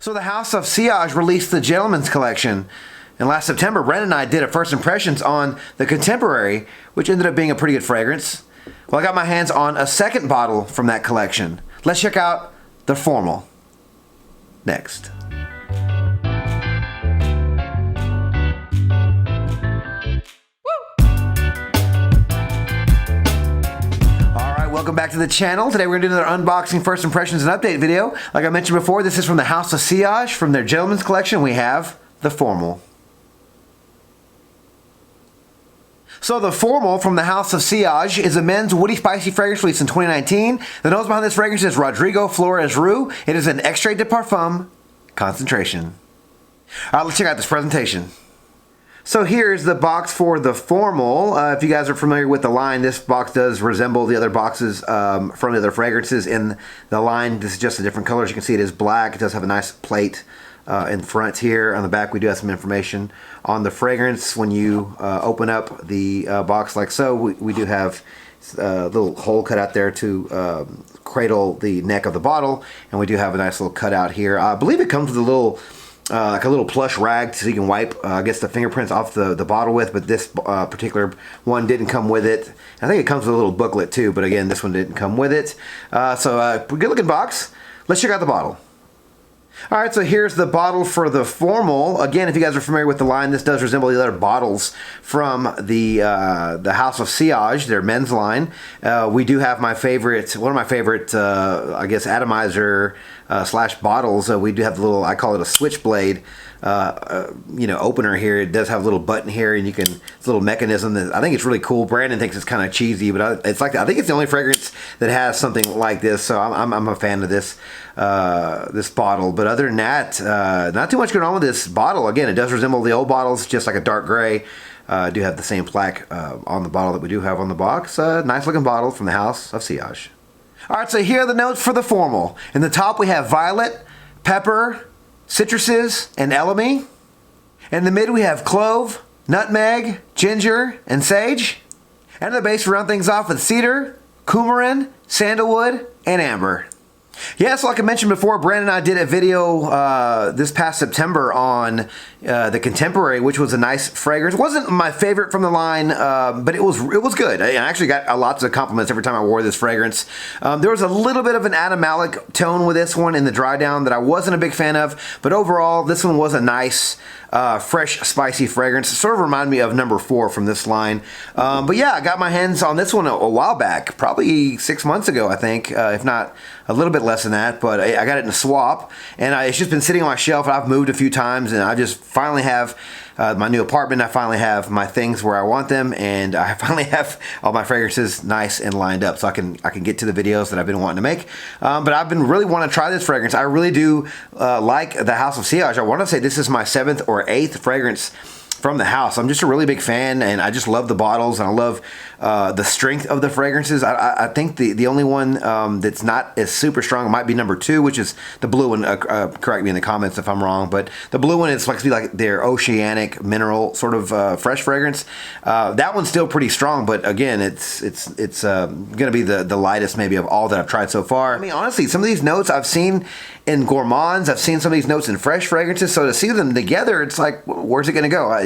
So the House of Sillage released the Gentleman's Collection. And last September, Brandon and I did a first impressions on the Contemporary, which ended up being a pretty good fragrance. Well, I got my hands on a second bottle from that collection. Let's check out the Formal next. Welcome back to the channel. Today we're going to do another unboxing, first impressions, and update video. Like I mentioned before, this is from the House of Sillage. From their Gentleman's Collection, we have the Formal. So the Formal from the House of Sillage is a men's woody spicy fragrance released in 2019. The nose behind this fragrance is Rodrigo Flores Roux. It is an extrait de parfum concentration. All right, let's check out this presentation. So here's the box for the Formal. If you guys are familiar with the line, this box does resemble the other boxes from the other fragrances in the line. This is just a different color. As you can see, it is black. It does have a nice plate in front here. On the back, we do have some information on the fragrance. When you open up the box like so, we do have a little hole cut out there to cradle the neck of the bottle. And we do have a nice little cutout here. I believe it comes with a little like a little plush rag so you can wipe, I guess, the fingerprints off the bottle with, but this particular one didn't come with it. I think it comes with a little booklet too, but again, this one didn't come with it. So good looking box. Let's check out the bottle. All right, so here's the bottle for the Formal. Again, if you guys are familiar with the line, this does resemble the other bottles from the House of Sillage, their men's line. We do have one of my favorite, I guess, atomizer slash bottles. We do have the little, I call it a switchblade, opener here. It does have a little button here, and it's a little mechanism that I think it's really cool. Brandon thinks it's kind of cheesy, but it's like I think it's the only fragrance that has something like this. So I'm a fan of this bottle. But other than that, not too much going on with this bottle. Again, it does resemble the old bottles, just like a dark gray. Do have the same plaque on the bottle that we do have on the box. Nice looking bottle from the House of Sillage. All right, so here are the notes for the Formal. In the top, we have violet, pepper, citruses, and elemi. In the mid, we have clove, nutmeg, ginger, and sage. And in the base, we round things off with cedar, coumarin, sandalwood, and amber. Yeah, so like I mentioned before, Brandon and I did a video this past September on the Contemporary, which was a nice fragrance. It wasn't my favorite from the line, but it was good. I actually got lots of compliments every time I wore this fragrance. There was a little bit of an animalic tone with this one in the dry down that I wasn't a big fan of, but overall, this one was a nice, fresh, spicy fragrance. It sort of reminded me of number 4 from this line. But yeah, I got my hands on this one a while back, probably 6 months ago, I think, if not a little bit less than that, but I got it in a swap, and it's just been sitting on my shelf, and I've moved a few times, and I just finally have my new apartment. I finally have my things where I want them, and I finally have all my fragrances nice and lined up, so I can get to the videos that I've been wanting to make. But I've been really wanting to try this fragrance. I really do like the House of Sillage. I want to say this is my 7th or 8th fragrance from the house. I'm just a really big fan, and I just love the bottles, and I love the strength of the fragrances. I think the only one that's not as super strong might be number 2, which is the blue one. Correct me in the comments if I'm wrong, but the blue one is supposed to be like their oceanic mineral sort of fresh fragrance. That one's still pretty strong, but again, it's gonna be the lightest maybe of all that I've tried so far. I mean, honestly, some of these notes I've seen in gourmands, I've seen some of these notes in fresh fragrances, so to see them together, it's like, where's it gonna go?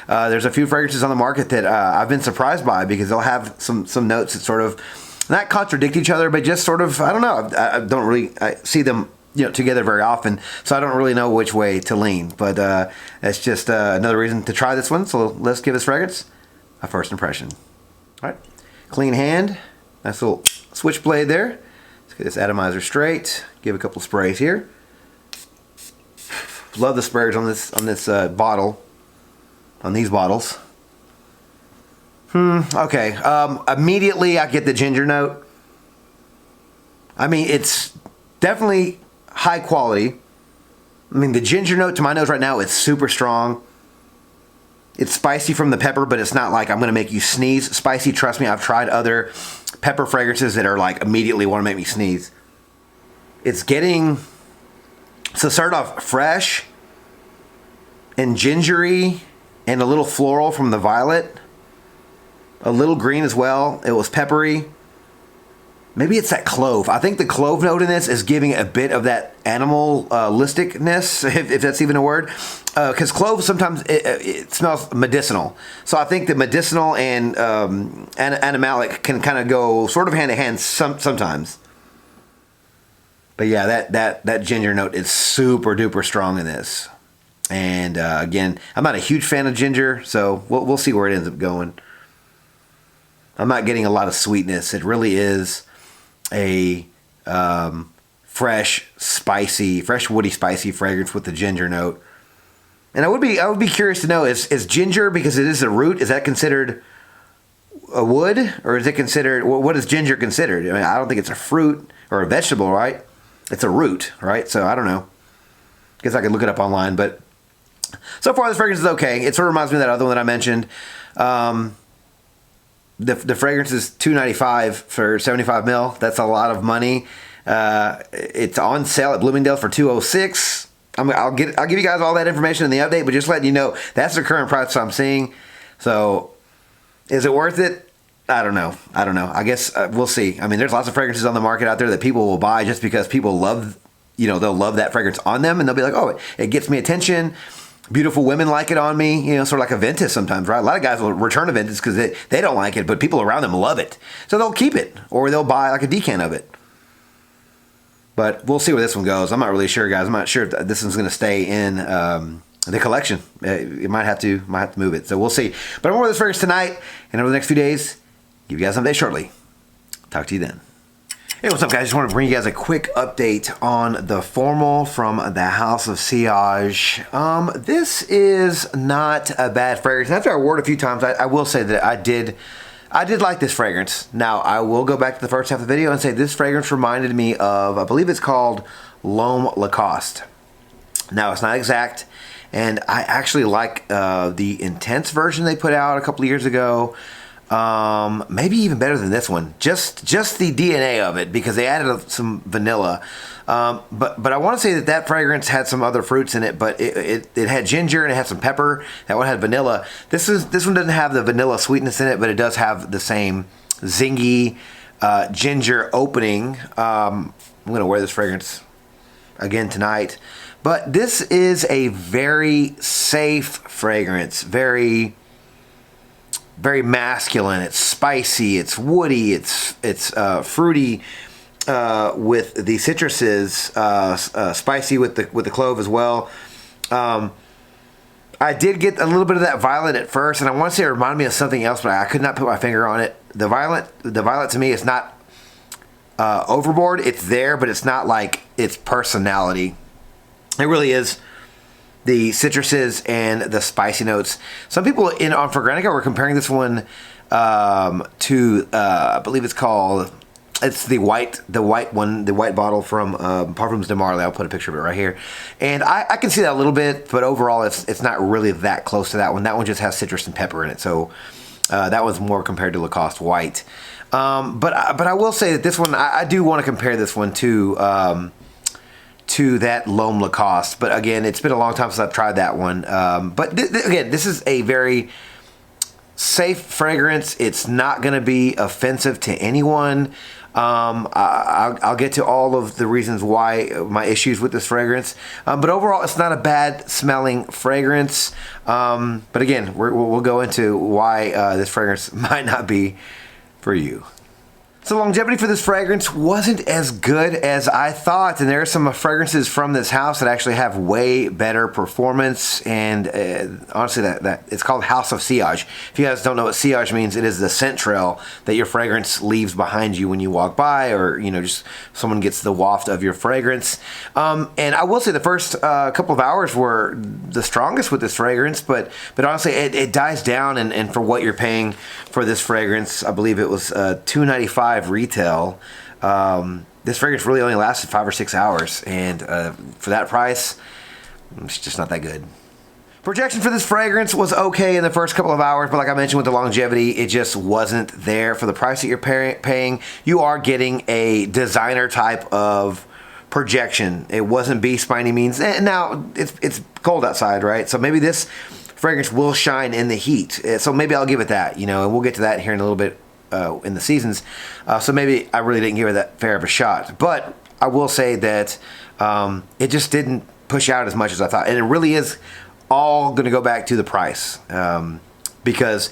There's a few fragrances on the market that I've been surprised by, because they'll have some notes that sort of not contradict each other, but just sort of, I don't know, I don't really see them together very often, so I don't really know which way to lean. But that's just another reason to try this one. So let's give this fragrance a first impression. All right, clean hand, nice little switchblade there. Let's get this atomizer straight. Give a couple sprays here. Love the sprayers on this bottle, on these bottles. Okay. Immediately I get the ginger note. I mean, it's definitely high quality. I mean, the ginger note to my nose right now is super strong. It's spicy from the pepper, but it's not like I'm going to make you sneeze spicy. Trust me, I've tried other pepper fragrances that are like immediately want to make me sneeze. It's getting, so start off fresh and gingery and a little floral from the violet. A little green as well. It was peppery. maybe it's that clove. I think the clove note in this is giving a bit of that animalisticness, if that's even a word. Because clove sometimes it smells medicinal. So I think the medicinal and animalic can kind of go sort of hand in hand sometimes. But yeah, that ginger note is super duper strong in this. And again, I'm not a huge fan of ginger, so we'll see where it ends up going. I'm not getting a lot of sweetness. It really is a fresh, woody, spicy fragrance with the ginger note. And I would be curious to know, is ginger, because it is a root, is that considered a wood, or is it considered, what is ginger considered? I mean, I don't think it's a fruit or a vegetable, right? It's a root, right? So I don't know. Guess I could look it up online, but so far this fragrance is okay. It sort of reminds me of that other one that I mentioned. The fragrance is $2.95 for 75 ml. That's a lot of money. It's on sale at Bloomingdale for $206. I'll give you guys all that information in the update, but just letting you know that's the current price I'm seeing. So, is it worth it? I don't know. I guess we'll see. I mean, there's lots of fragrances on the market out there that people will buy just because people love, they'll love that fragrance on them, and they'll be like, oh, it gets me attention. Beautiful women like it on me, sort of like a Ventus sometimes, right? A lot of guys will return a Ventus because they don't like it, but people around them love it. So they'll keep it, or they'll buy like a decant of it. But we'll see where this one goes. I'm not really sure, guys. I'm not sure if this one's going to stay in the collection. It might have to move it. So we'll see. But I'm more of this fragrance tonight, and over the next few days, give you guys an update shortly. Talk to you then. Hey, what's up, guys? Just want to bring you guys a quick update on the Formal from the House of Sillage. This is not a bad fragrance. After I wore it a few times, I will say that I did like this fragrance. Now, I will go back to the first half of the video and say this fragrance reminded me of, I believe it's called L'Homme Lacoste. Now, it's not exact, and I actually like the intense version they put out a couple of years ago. Maybe even better than this one. Just the DNA of it, because they added some vanilla. But I want to say that fragrance had some other fruits in it, but it had ginger and it had some pepper. That one had vanilla. This one doesn't have the vanilla sweetness in it, but it does have the same zingy ginger opening. I'm going to wear this fragrance again tonight. But this is a very safe fragrance. Very masculine. It's spicy. It's woody. It's fruity with the citruses. Spicy with the clove as well. I did get a little bit of that violet at first, and I want to say it reminded me of something else, but I could not put my finger on it. The violet to me is not overboard. It's there, but it's not like its personality. It really is the citruses and the spicy notes. Some people on Fragrantica were comparing this one to I believe it's the white bottle from Parfums de Marly. I'll put a picture of it right here, and I can see that a little bit, but overall it's not really that close to that one. That one just has citrus and pepper in it, so that one's more compared to Lacoste White. But I will say that this one, I do want to compare this one to that L'Homme Lacoste. But again, it's been a long time since I've tried that one. But again, this is a very safe fragrance. It's not going to be offensive to anyone. I'll get to all of the reasons why my issues with this fragrance. But overall, it's not a bad smelling fragrance. But again, we'll go into why this fragrance might not be for you. So longevity for this fragrance wasn't as good as I thought, and there are some fragrances from this house that actually have way better performance. And honestly, that it's called House of Sillage. If you guys don't know what sillage means, it is the scent trail that your fragrance leaves behind you when you walk by, or just someone gets the waft of your fragrance. And I will say the first couple of hours were the strongest with this fragrance, but honestly, it dies down, and for what you're paying for this fragrance, I believe it was $2.95 retail. This fragrance really only lasted 5 or 6 hours, and for that price, it's just not that good. Projection for this fragrance was okay in the first couple of hours, but like I mentioned with the longevity, it just wasn't there. For the price that you're paying, you are getting a designer type of projection. It wasn't beast by any means. And now it's cold outside, right? So maybe this fragrance will shine in the heat. So maybe I'll give it that, and we'll get to that here in a little bit in the seasons. So maybe I really didn't give it that fair of a shot. But I will say that it just didn't push out as much as I thought. And it really is all going to go back to the price. Because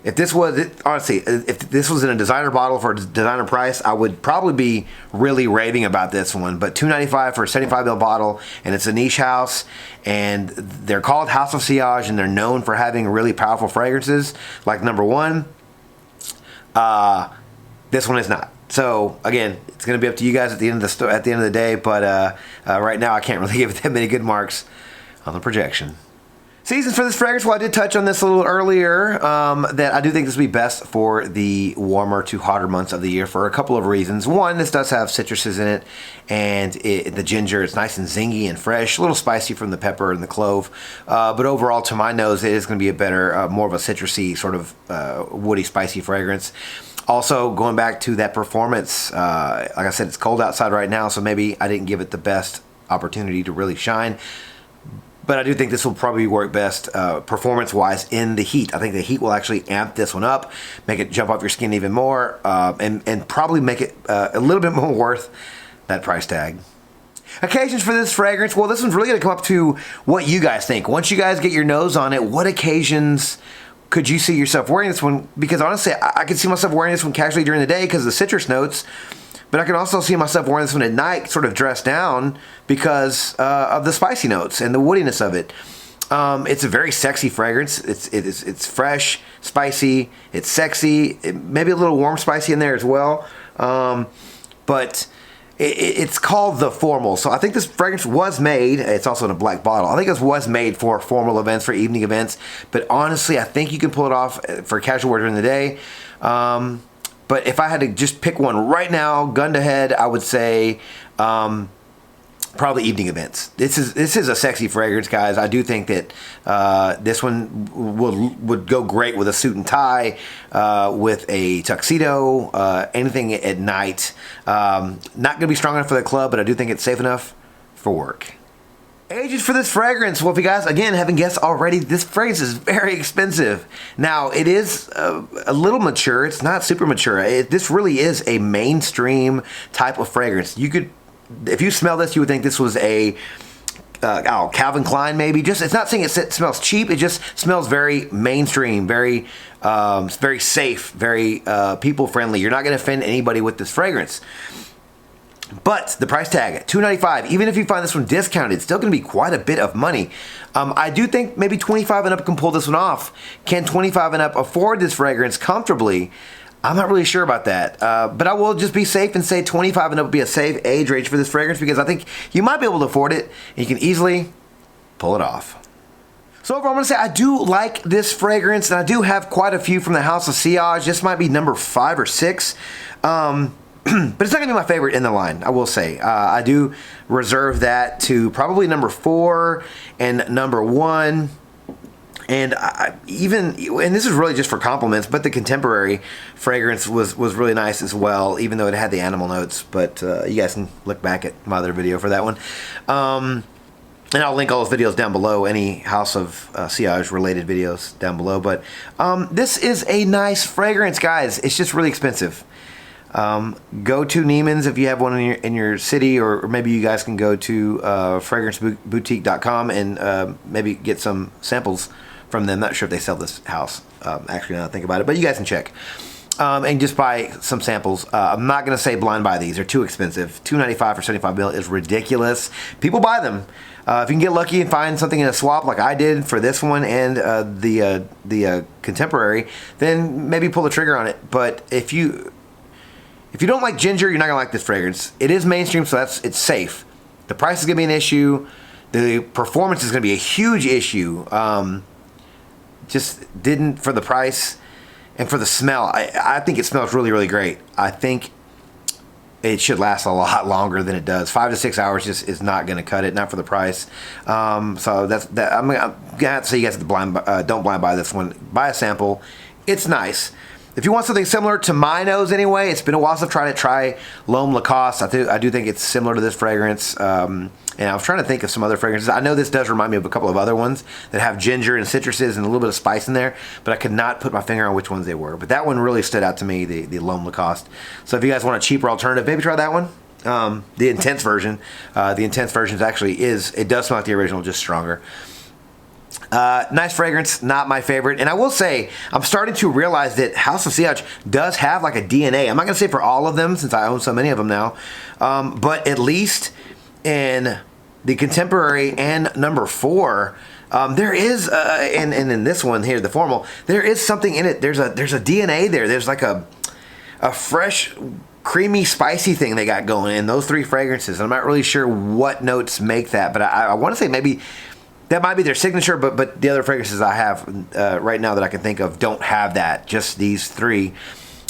if this was, honestly, if this was in a designer bottle for a designer price, I would probably be really raving about this one. But $2.95 for a 75ml bottle, and it's a niche house, and they're called House of Sillage, and they're known for having really powerful fragrances. Like number one, this one is not. So again, it's going to be up to you guys at the end of the day. But right now, I can't really give it that many good marks on the projection. Seasons for this fragrance, well, I did touch on this a little earlier, that I do think this will be best for the warmer to hotter months of the year for a couple of reasons. One, this does have citruses in it, and the ginger is nice and zingy and fresh, a little spicy from the pepper and the clove, but overall, to my nose, it is going to be a better, more of a citrusy, sort of woody, spicy fragrance. Also, going back to that performance, like I said, it's cold outside right now, so maybe I didn't give it the best opportunity to really shine. But I do think this will probably work best performance-wise in the heat. I think the heat will actually amp this one up, make it jump off your skin even more, and probably make it a little bit more worth that price tag. Occasions for this fragrance, well, this one's really going to come up to what you guys think. Once you guys get your nose on it, what occasions could you see yourself wearing this one? Because honestly, I could see myself wearing this one casually during the day because of the citrus notes. But I can also see myself wearing this one at night, sort of dressed down, because of the spicy notes and the woodiness of it. It's a very sexy fragrance. It's fresh, spicy, it's sexy, maybe a little warm spicy in there as well. But it's called the Formal. So I think this fragrance was made, it's also in a black bottle, I think this was made for formal events, for evening events. But honestly, I think you can pull it off for casual wear during the day. But if I had to just pick one right now, gun to head, I would say probably evening events. This is a sexy fragrance, guys. I do think that this one would go great with a suit and tie, with a tuxedo, anything at night. Not going to be strong enough for the club, but I do think it's safe enough for work. Ages for this fragrance. Well, if you guys, again, haven't guessed already, this fragrance is very expensive. Now, it is a little mature. It's not super mature. This really is a mainstream type of fragrance. You could, if you smell this, you would think this was a Calvin Klein maybe. Just, it's not saying it smells cheap. It just smells very mainstream, very safe, very people friendly. You're not going to offend anybody with this fragrance. But the price tag at $2.95, even if you find this one discounted, it's still going to be quite a bit of money. I do think maybe 25 and up can pull this one off. Can 25 and up afford this fragrance comfortably? I'm not really sure about that. But I will just be safe and say 25 and up would be a safe age range for this fragrance, because I think you might be able to afford it and you can easily pull it off. So overall, I'm going to say I do like this fragrance, and I do have quite a few from the House of Sillage. This might be number 5 or 6. But it's not going to be my favorite in the line, I will say. I do reserve that to probably number 4 and number 1. And and this is really just for compliments, but the Contemporary fragrance was really nice as well, even though it had the animal notes. But you guys can look back at my other video for that one. And I'll link all those videos down below, any House of Sillage related videos down below. But this is a nice fragrance, guys. It's just really expensive. Go to Neiman's if you have one in your city, or maybe you guys can go to fragranceboutique.com and maybe get some samples from them. Not sure if they sell this house, actually, now that I think about it, but you guys can check. And just buy some samples. I'm not going to say blind buy these. They're too expensive. $2.95 for 75 ml is ridiculous. People buy them. If you can get lucky and find something in a swap like I did for this one and the Contemporary, then maybe pull the trigger on it. But if you don't like ginger, you're not going to like this fragrance. It is mainstream, so it's safe. The price is going to be an issue. The performance is going to be a huge issue. Just didn't for the price and for the smell. I think it smells really, really great. I think it should last a lot longer than it does. 5 to 6 hours just is not going to cut it, not for the price. So that's that. I'm going to have to say you guys have to don't blind buy this one. Buy a sample. It's nice. If you want something similar to my nose anyway, it's been a while since I've tried it. Try L'Homme Lacoste. I do think it's similar to this fragrance. And I was trying to think of some other fragrances. I know this does remind me of a couple of other ones that have ginger and citruses and a little bit of spice in there, but I could not put my finger on which ones they were. But that one really stood out to me, the L'Homme Lacoste. So if you guys want a cheaper alternative, maybe try that one. The intense version. The intense version it does smell like the original, just stronger. Nice fragrance, not my favorite. And I will say, I'm starting to realize that House of Sillage does have like a DNA. I'm not going to say for all of them, since I own so many of them now. But at least in the contemporary and number 4, there is, and in this one here, the formal, there is something in it. There's a DNA there. There's like a fresh, creamy, spicy thing they got going in those 3 fragrances. I'm not really sure what notes make that, but I want to say maybe that might be their signature, but the other fragrances I have right now that I can think of don't have that, just these 3.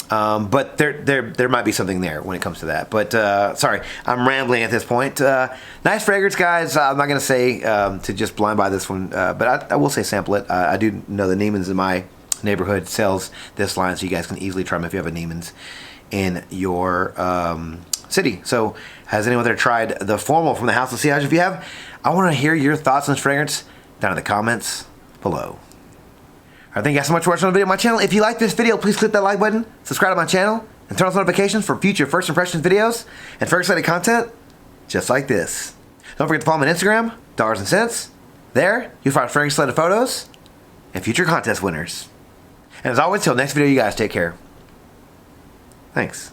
But there might be something there when it comes to that. But sorry, I'm rambling at this point. Nice fragrance, guys. I'm not going to say to just blind buy this one, but I will say sample it. I do know the Neiman's in my neighborhood sells this line, so you guys can easily try them if you have a Neiman's in your city. So has anyone there tried the formal from the House of Sillage? If you have, I want to hear your thoughts on this fragrance down in the comments below. Alright, thank you guys so much for watching the video on my channel. If you like this video, please click that like button, subscribe to my channel, and turn on notifications for future first impressions videos and fragrance related content just like this. Don't forget to follow me on Instagram, Dollars and Cents. There, you'll find fragrance related photos and future contest winners. And as always, till next video, you guys take care. Thanks.